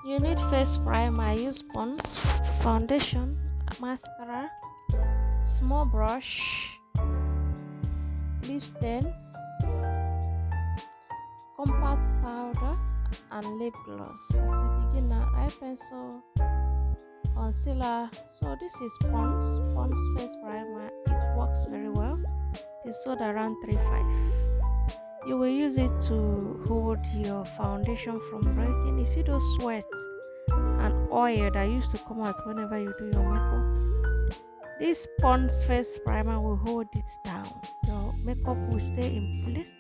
You need face primer, use Pond's foundation, mascara, small brush, lip stain, compact powder, and lip gloss. As a beginner, eye pencil, concealer. So this is Pond's face primer. It works very well. It's sold around 3.5. You will use it to hold your foundation from breaking. You see those sweat and oil that used to come out whenever you do your makeup. This Pond's face primer will hold it down. Your makeup will stay in place.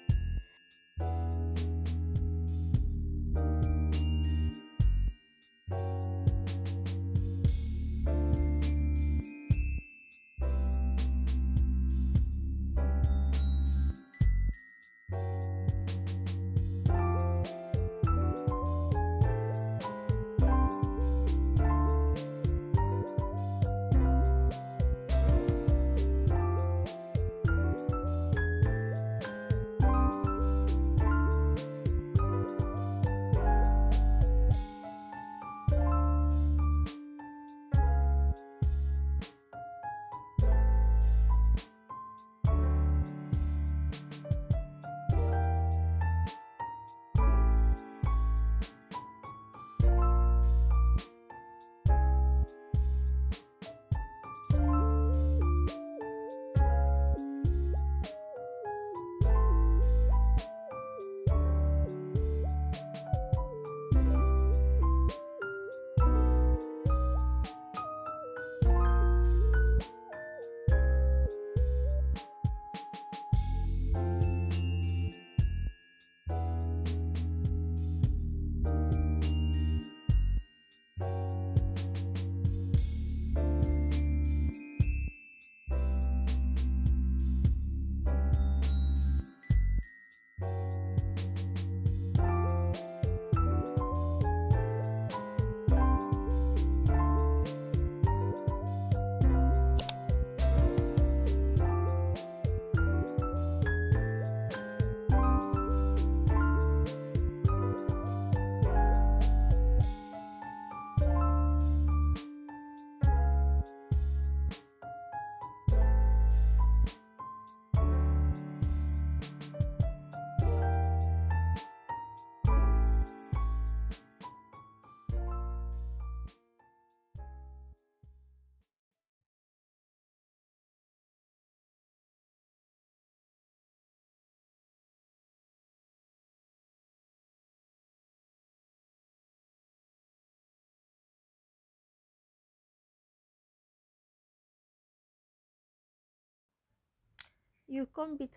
You comb it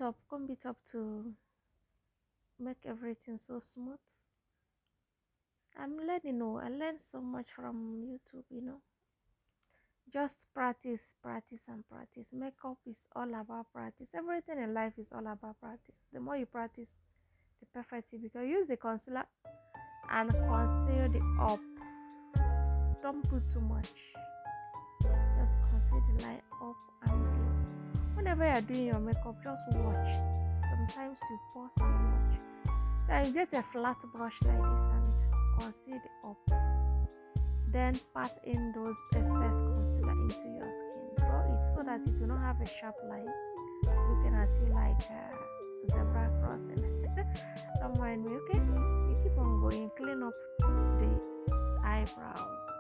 up to make everything so smooth. I'm learning, I learned so much from YouTube. Just practice, practice, and practice. Makeup is all about practice. Everything in life is all about practice. The more you practice, the perfect you become. Use the concealer and conceal the up. Don't put too much. Just conceal the line up and below. Whenever you're doing your makeup, just watch. Sometimes you pause and watch. Then you get a flat brush like this and conceal the up. Then pat in those excess concealer into your skin. Draw it so that it will not have a sharp line looking at you like a zebra crossing. Don't mind me, okay? You keep on going, clean up the eyebrows.